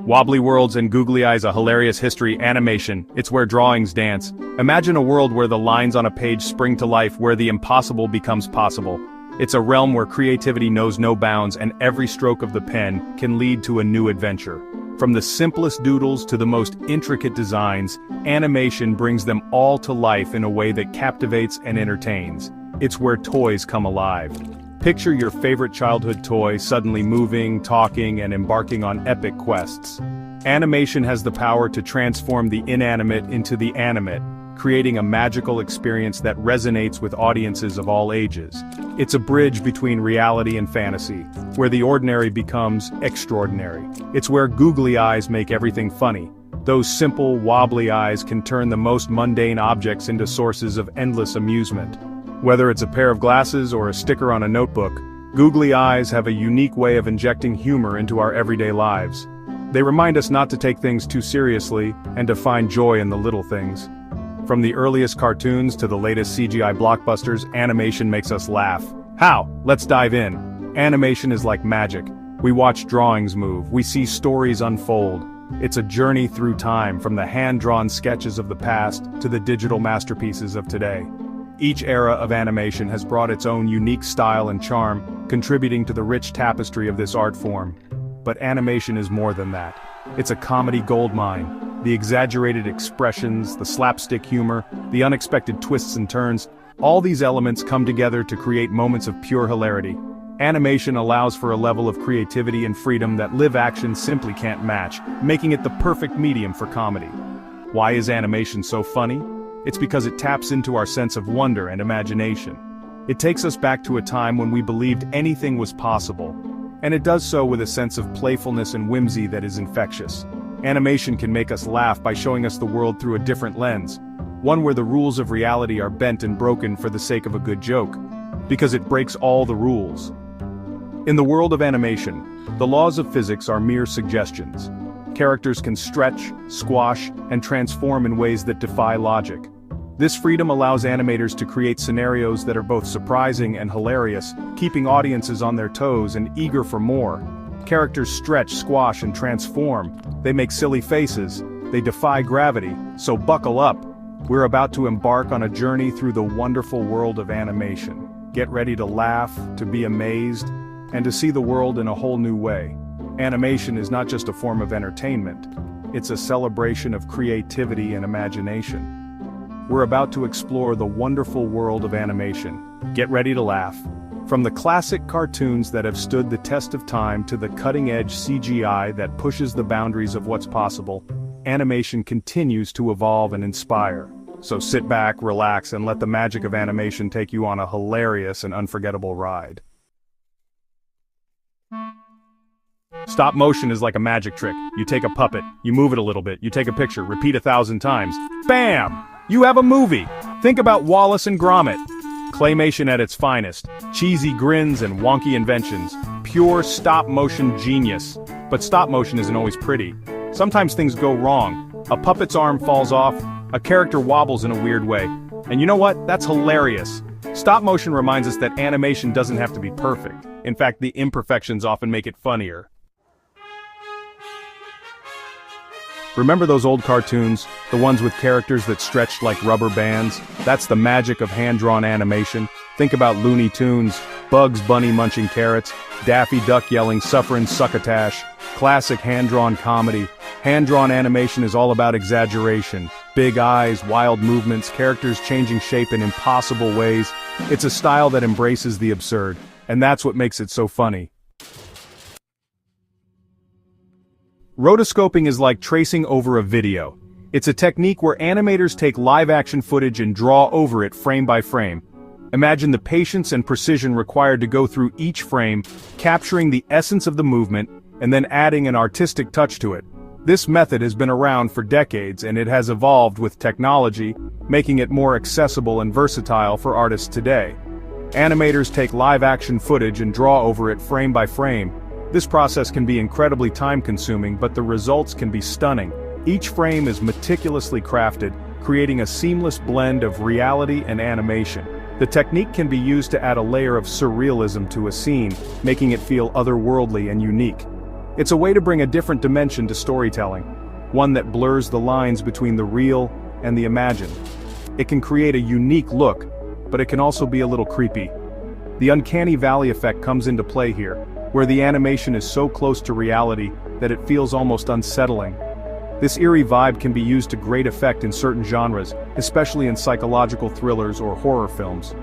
Wobbly worlds and googly eyes, a hilarious history. Animation, it's where drawings dance. Imagine a world where the lines on a page spring to life, where the impossible becomes possible. It's a realm where creativity knows no bounds and every stroke of the pen can lead to a new adventure. From the simplest doodles to the most intricate designs, animation brings them all to life in a way that captivates and entertains. It's where toys come alive. Picture your favorite childhood toy suddenly moving, talking, and embarking on epic quests. Animation has the power to transform the inanimate into the animate, creating a magical experience that resonates with audiences of all ages. It's a bridge between reality and fantasy, where the ordinary becomes extraordinary. It's where googly eyes make everything funny. Those simple, wobbly eyes can turn the most mundane objects into sources of endless amusement. Whether it's a pair of glasses or a sticker on a notebook, googly eyes have a unique way of injecting humor into our everyday lives. They remind us not to take things too seriously and to find joy in the little things. From the earliest cartoons to the latest CGI blockbusters, animation makes us laugh. How? Let's dive in. Animation is like magic. We watch drawings move, we see stories unfold. It's a journey through time, from the hand-drawn sketches of the past to the digital masterpieces of today. Each era of animation has brought its own unique style and charm, contributing to the rich tapestry of this art form. But animation is more than that. It's a comedy goldmine. The exaggerated expressions, the slapstick humor, the unexpected twists and turns, all these elements come together to create moments of pure hilarity. Animation allows for a level of creativity and freedom that live action simply can't match, making it the perfect medium for comedy. Why is animation so funny? It's because it taps into our sense of wonder and imagination. It takes us back to a time when we believed anything was possible. And it does so with a sense of playfulness and whimsy that is infectious. Animation can make us laugh by showing us the world through a different lens, one where the rules of reality are bent and broken for the sake of a good joke, because it breaks all the rules. In the world of animation, the laws of physics are mere suggestions. Characters can stretch, squash, and transform in ways that defy logic. This freedom allows animators to create scenarios that are both surprising and hilarious, keeping audiences on their toes and eager for more. Characters stretch, squash, and transform. They make silly faces. They defy gravity, so buckle up. We're about to embark on a journey through the wonderful world of animation. Get ready to laugh, to be amazed, and to see the world in a whole new way. Animation is not just a form of entertainment. It's a celebration of creativity and imagination. We're about to explore the wonderful world of animation. Get ready to laugh. From the classic cartoons that have stood the test of time to the cutting-edge CGI that pushes the boundaries of what's possible, animation continues to evolve and inspire. So sit back, relax, and let the magic of animation take you on a hilarious and unforgettable ride. Stop motion is like a magic trick. You take a puppet, you move it a little bit, you take a picture, repeat 1,000 times. Bam! You have a movie! Think about Wallace and Gromit. Claymation at its finest. Cheesy grins and wonky inventions. Pure stop-motion genius. But stop motion isn't always pretty. Sometimes things go wrong. A puppet's arm falls off, a character wobbles in a weird way. And you know what? That's hilarious. Stop motion reminds us that animation doesn't have to be perfect. In fact, the imperfections often make it funnier. Remember those old cartoons, the ones with characters that stretched like rubber bands? That's the magic of hand-drawn animation. Think about Looney Tunes, Bugs Bunny munching carrots, Daffy Duck yelling "Sufferin' Succotash." Classic hand-drawn comedy. Hand-drawn animation is all about exaggeration. Big eyes, wild movements, characters changing shape in impossible ways. It's a style that embraces the absurd, and that's what makes it so funny. Rotoscoping is like tracing over a video. It's a technique where animators take live-action footage and draw over it frame by frame. Imagine the patience and precision required to go through each frame, capturing the essence of the movement, and then adding an artistic touch to it. This method has been around for decades, and it has evolved with technology, making it more accessible and versatile for artists today. Animators take live-action footage and draw over it frame by frame. This process can be incredibly time-consuming, but the results can be stunning. Each frame is meticulously crafted, creating a seamless blend of reality and animation. The technique can be used to add a layer of surrealism to a scene, making it feel otherworldly and unique. It's a way to bring a different dimension to storytelling, one that blurs the lines between the real and the imagined. It can create a unique look, but it can also be a little creepy. The uncanny valley effect comes into play here, where the animation is so close to reality that it feels almost unsettling. This eerie vibe can be used to great effect in certain genres, especially in psychological thrillers or horror films.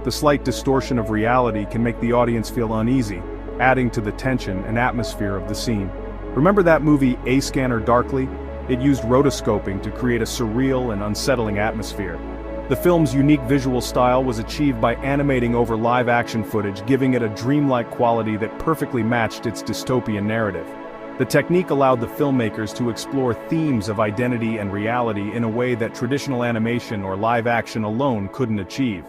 The slight distortion of reality can make the audience feel uneasy, adding to the tension and atmosphere of the scene. Remember that movie A Scanner Darkly? It used rotoscoping to create a surreal and unsettling atmosphere. The film's unique visual style was achieved by animating over live-action footage, giving it a dreamlike quality that perfectly matched its dystopian narrative. The technique allowed the filmmakers to explore themes of identity and reality in a way that traditional animation or live action alone couldn't achieve.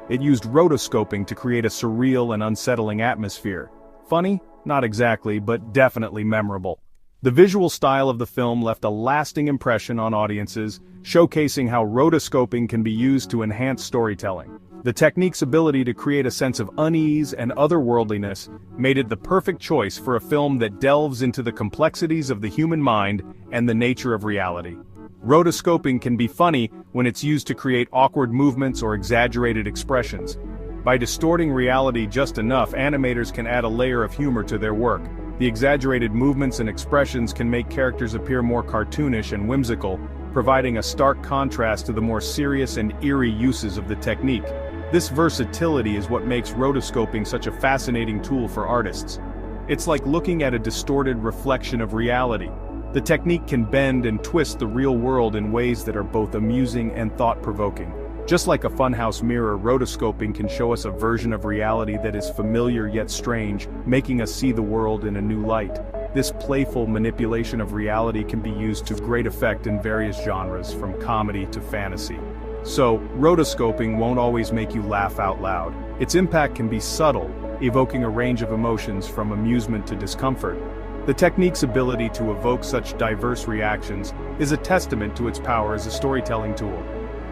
It used rotoscoping to create a surreal and unsettling atmosphere. Funny? Not exactly, but definitely memorable. The visual style of the film left a lasting impression on audiences, showcasing how rotoscoping can be used to enhance storytelling. The technique's ability to create a sense of unease and otherworldliness made it the perfect choice for a film that delves into the complexities of the human mind and the nature of reality. Rotoscoping can be funny when it's used to create awkward movements or exaggerated expressions. By distorting reality just enough, animators can add a layer of humor to their work. The exaggerated movements and expressions can make characters appear more cartoonish and whimsical, providing a stark contrast to the more serious and eerie uses of the technique. This versatility is what makes rotoscoping such a fascinating tool for artists. It's like looking at a distorted reflection of reality. The technique can bend and twist the real world in ways that are both amusing and thought-provoking. Just like a funhouse mirror, rotoscoping can show us a version of reality that is familiar yet strange, making us see the world in a new light. This playful manipulation of reality can be used to great effect in various genres, from comedy to fantasy. So, rotoscoping won't always make you laugh out loud. Its impact can be subtle, evoking a range of emotions from amusement to discomfort. The technique's ability to evoke such diverse reactions is a testament to its power as a storytelling tool.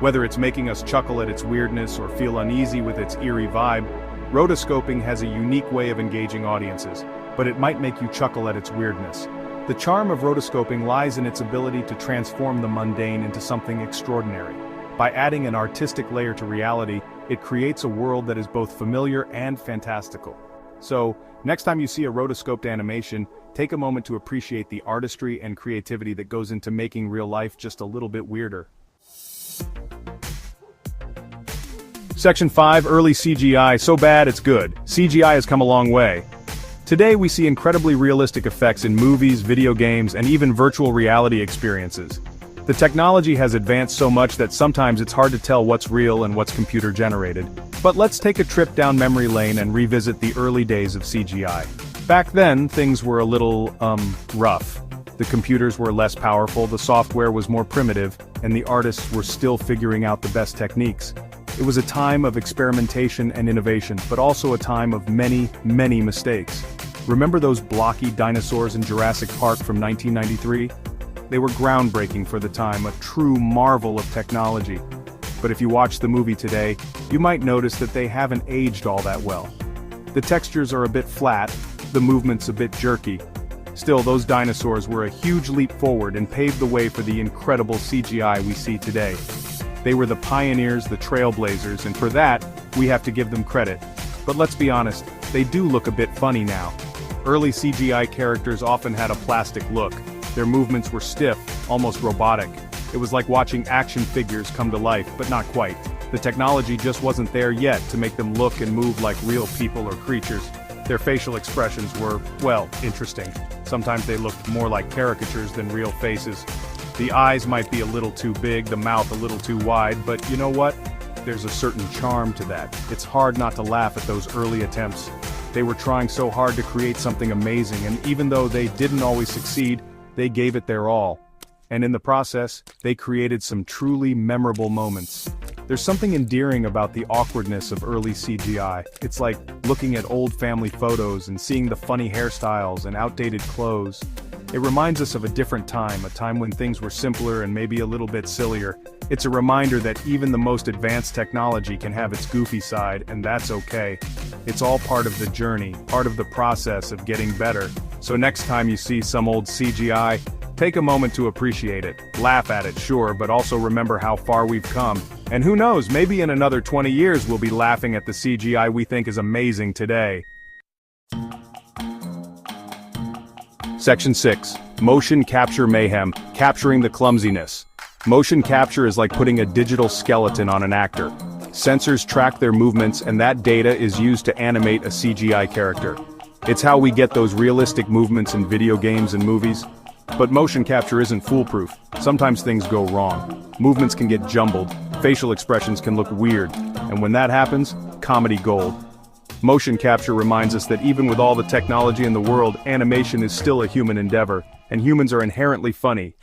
Whether it's making us chuckle at its weirdness or feel uneasy with its eerie vibe, rotoscoping has a unique way of engaging audiences, but it might make you chuckle at its weirdness. The charm of rotoscoping lies in its ability to transform the mundane into something extraordinary. By adding an artistic layer to reality, it creates a world that is both familiar and fantastical. So, next time you see a rotoscoped animation, take a moment to appreciate the artistry and creativity that goes into making real life just a little bit weirder. Section 5, Early CGI, so bad it's good. CGI has come a long way. Today we see incredibly realistic effects in movies, video games, and even virtual reality experiences. The technology has advanced so much that sometimes it's hard to tell what's real and what's computer-generated. But let's take a trip down memory lane and revisit the early days of CGI. Back then, things were a little, rough. The computers were less powerful, the software was more primitive, and the artists were still figuring out the best techniques. It was a time of experimentation and innovation, but also a time of many, many mistakes. Remember those blocky dinosaurs in Jurassic Park from 1993? They were groundbreaking for the time, a true marvel of technology. But if you watch the movie today, you might notice that they haven't aged all that well. The textures are a bit flat, the movements a bit jerky. Still, those dinosaurs were a huge leap forward and paved the way for the incredible CGI we see today. They were the pioneers, the trailblazers, and for that, we have to give them credit. But let's be honest, they do look a bit funny now. Early CGI characters often had a plastic look. Their movements were stiff, almost robotic. It was like watching action figures come to life, but not quite. The technology just wasn't there yet to make them look and move like real people or creatures. Their facial expressions were, well, interesting. Sometimes they looked more like caricatures than real faces. The eyes might be a little too big, the mouth a little too wide, but you know what? There's a certain charm to that. It's hard not to laugh at those early attempts. They were trying so hard to create something amazing, and even though they didn't always succeed, they gave it their all. And in the process, they created some truly memorable moments. There's something endearing about the awkwardness of early CGI. It's like looking at old family photos and seeing the funny hairstyles and outdated clothes. It reminds us of a different time, a time when things were simpler and maybe a little bit sillier. It's a reminder that even the most advanced technology can have its goofy side, and that's okay. It's all part of the journey, part of the process of getting better. So next time you see some old CGI, take a moment to appreciate it. Laugh at it, sure, but also remember how far we've come. And who knows, maybe in another 20 years we'll be laughing at the CGI we think is amazing today. Section 6. Motion Capture Mayhem, Capturing the Clumsiness. Motion capture is like putting a digital skeleton on an actor. Sensors track their movements and that data is used to animate a CGI character. It's how we get those realistic movements in video games and movies. But motion capture isn't foolproof. Sometimes things go wrong. Movements can get jumbled, facial expressions can look weird, and when that happens, comedy gold. Motion capture reminds us that even with all the technology in the world, animation is still a human endeavor, and humans are inherently funny.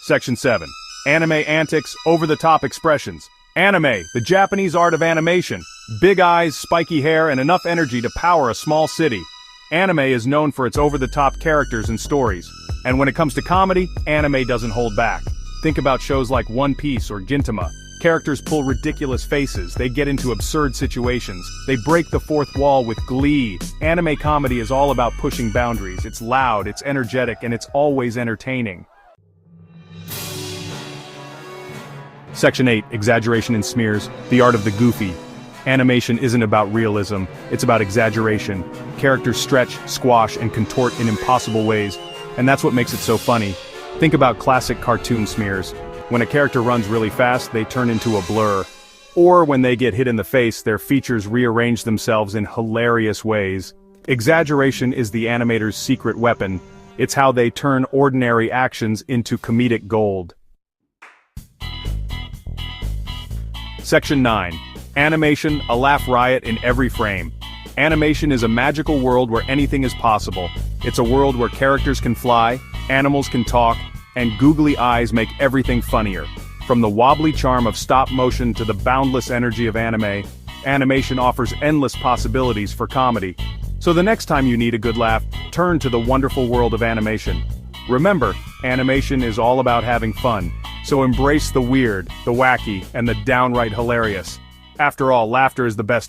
Section 7. Anime Antics, Over-the-Top Expressions. Anime, the Japanese art of animation. Big eyes, spiky hair, and enough energy to power a small city. Anime is known for its over-the-top characters and stories. And when it comes to comedy, anime doesn't hold back. Think about shows like One Piece or Gintama. Characters pull ridiculous faces, they get into absurd situations, they break the fourth wall with glee. Anime comedy is all about pushing boundaries. It's loud, it's energetic, and it's always entertaining. Section 8. Exaggeration and Smears, the art of the goofy. Animation isn't about realism, it's about exaggeration. Characters stretch, squash, and contort in impossible ways, and that's what makes it so funny. Think about classic cartoon smears. When a character runs really fast, they turn into a blur. Or when they get hit in the face, their features rearrange themselves in hilarious ways. Exaggeration is the animator's secret weapon. It's how they turn ordinary actions into comedic gold. Section 9. Animation, a laugh riot in every frame. Animation is a magical world where anything is possible. It's a world where characters can fly, animals can talk, and googly eyes make everything funnier. From the wobbly charm of stop motion to the boundless energy of anime, animation offers endless possibilities for comedy. So the next time you need a good laugh, turn to the wonderful world of animation. Remember, animation is all about having fun. So embrace the weird, the wacky, and the downright hilarious. After all, laughter is the best